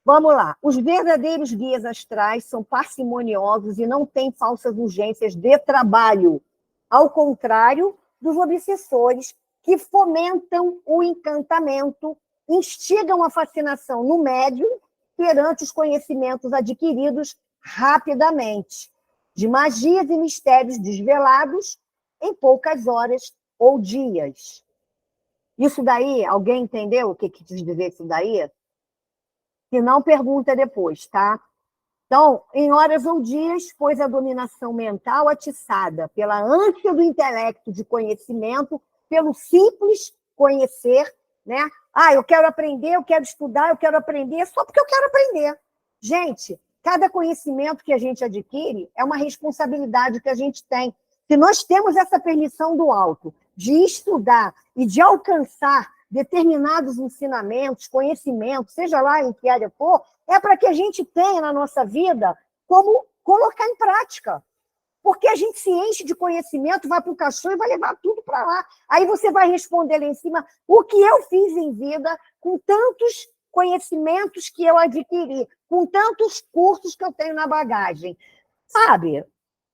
Speaker 1: Vamos lá. Os verdadeiros guias astrais são parcimoniosos e não têm falsas urgências de trabalho, ao contrário dos obsessores que fomentam o encantamento, instigam a fascinação no médium perante os conhecimentos adquiridos rapidamente, de magias e mistérios desvelados em poucas horas ou dias. Isso daí, alguém entendeu o que quis dizer isso daí? Se não, pergunta depois, tá? Então, em horas ou dias, pois a dominação mental atiçada pela ânsia do intelecto de conhecimento, pelo simples conhecer, né? Ah, eu quero aprender, eu quero estudar, eu quero aprender, só porque eu quero aprender. Gente, cada conhecimento que a gente adquire é uma responsabilidade que a gente tem. Se nós temos essa permissão do alto de estudar e de alcançar determinados ensinamentos, conhecimentos, seja lá em que área for, é para que a gente tenha na nossa vida como colocar em prática. Porque a gente se enche de conhecimento, vai para o caixão e vai levar tudo para lá. Aí você vai responder lá em cima o que eu fiz em vida com tantos conhecimentos que eu adquiri, com tantos cursos que eu tenho na bagagem. Sabe?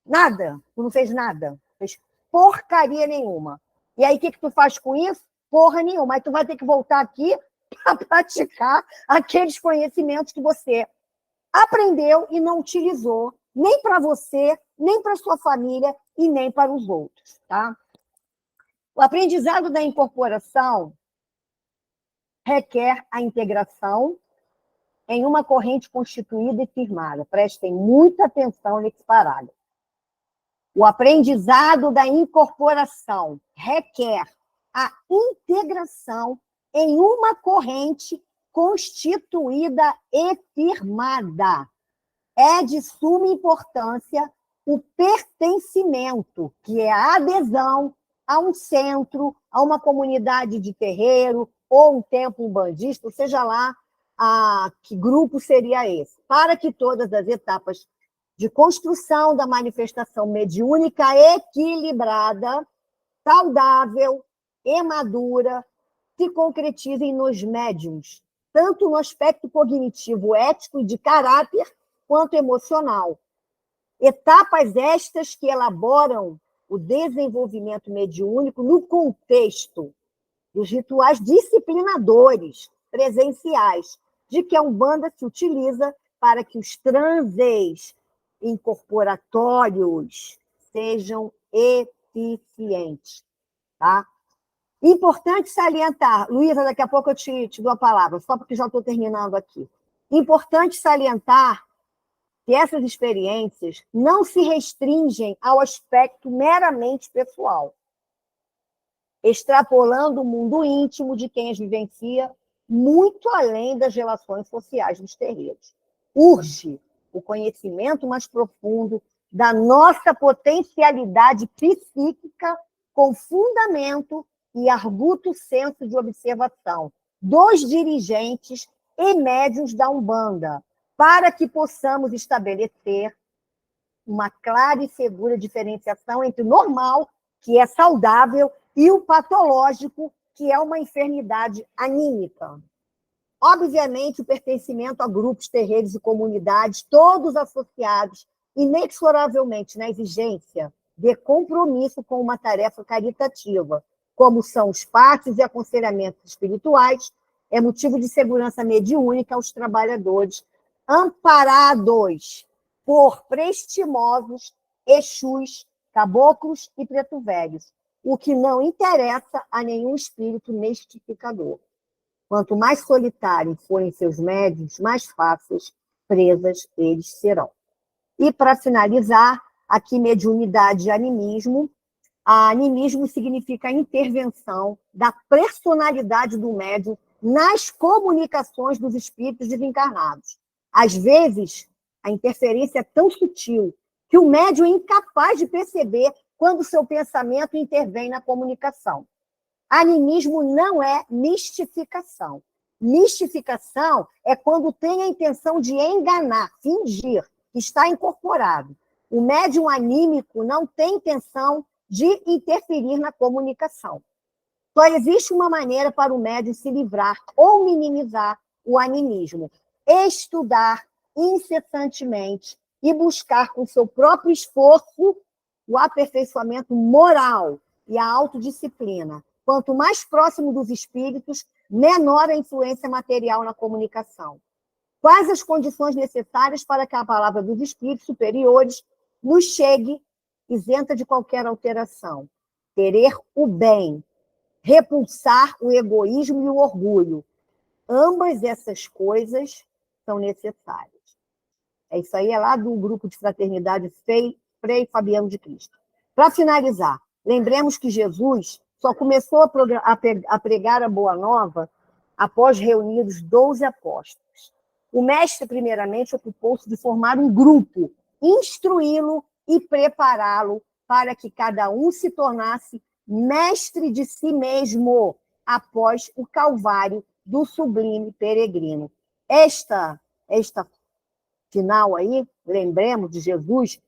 Speaker 1: Nada. Tu não fez nada. Não fez porcaria nenhuma. E aí, o que tu faz com isso? Porra nenhuma. Aí tu vai ter que voltar aqui para praticar aqueles conhecimentos que você aprendeu e não utilizou, nem para você, nem para sua família e nem para os outros, tá? O aprendizado da incorporação requer a integração em uma corrente constituída e firmada. Prestem muita atenção nesse parágrafo. O aprendizado da incorporação requer a integração em uma corrente constituída e firmada. É de suma importância o pertencimento, que é a adesão a um centro, a uma comunidade de terreiro, ou um templo umbandista, ou seja lá que grupo seria esse, para que todas as etapas de construção da manifestação mediúnica equilibrada, saudável e madura se concretizem nos médiuns tanto no aspecto cognitivo, ético e de caráter, quanto emocional. Etapas estas que elaboram o desenvolvimento mediúnico no contexto dos rituais disciplinadores presenciais, de que a Umbanda se utiliza para que os transes incorporatórios sejam eficientes. Tá? Importante salientar, Luísa, daqui a pouco eu te dou a palavra, só porque já estou terminando aqui. Importante salientar que essas experiências não se restringem ao aspecto meramente pessoal, extrapolando o mundo íntimo de quem as vivencia muito além das relações sociais dos terreiros. Urge o conhecimento mais profundo da nossa potencialidade psíquica com fundamento e arguto senso de observação dos dirigentes e médiuns da Umbanda, para que possamos estabelecer uma clara e segura diferenciação entre o normal, que é saudável, e o patológico, que é uma enfermidade anímica. Obviamente, o pertencimento a grupos, terreiros e comunidades, todos associados inexoravelmente na exigência de compromisso com uma tarefa caritativa, como são os passes e aconselhamentos espirituais, é motivo de segurança mediúnica aos trabalhadores amparados por prestimosos exus, caboclos e preto velhos, o que não interessa a nenhum espírito mistificador. Quanto mais solitários forem seus médiuns, mais fáceis presas eles serão. E, para finalizar, aqui mediunidade e animismo. Animismo significa a intervenção da personalidade do médium nas comunicações dos espíritos desencarnados. Às vezes, a interferência é tão sutil que o médium é incapaz de perceber quando seu pensamento intervém na comunicação. Animismo não é mistificação. Mistificação é quando tem a intenção de enganar, fingir que está incorporado. O médium anímico não tem intenção de interferir na comunicação. Só existe uma maneira para o médium se livrar ou minimizar o animismo: estudar incessantemente e buscar com seu próprio esforço o aperfeiçoamento moral e a autodisciplina. Quanto mais próximo dos espíritos, menor a influência material na comunicação. Quais as condições necessárias para que a palavra dos espíritos superiores nos chegue isenta de qualquer alteração? Querer o bem, repulsar o egoísmo e o orgulho. Ambas essas coisas são necessárias. É isso aí, é lá do grupo de fraternidade Frei Fabiano de Cristo. Para finalizar, lembremos que Jesus só começou a pregar a Boa Nova após reunidos 12 apóstolos. O mestre, primeiramente, ocupou-se de formar um grupo, instruí-lo e prepará-lo para que cada um se tornasse mestre de si mesmo após o calvário do sublime peregrino. Esta final aí, lembremos de Jesus,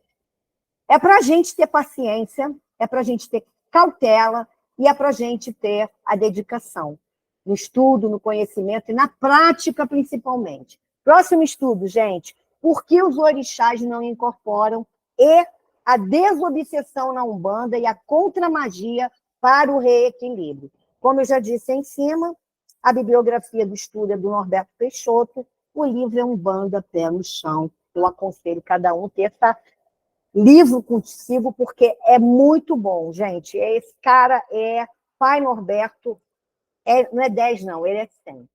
Speaker 1: é para a gente ter paciência, é para a gente ter cautela e é para a gente ter a dedicação no estudo, no conhecimento e na prática, principalmente. Próximo estudo, gente. Por que os orixás não incorporam e a desobsessão na Umbanda e a contramagia para o reequilíbrio? Como eu já disse em cima, a bibliografia do estudo é do Norberto Peixoto, o livro é Umbanda Pé no Chão. Eu aconselho cada um ter esse livro consigo, porque é muito bom, gente. Esse cara é Pai Norberto, não é 10 não, ele é 100.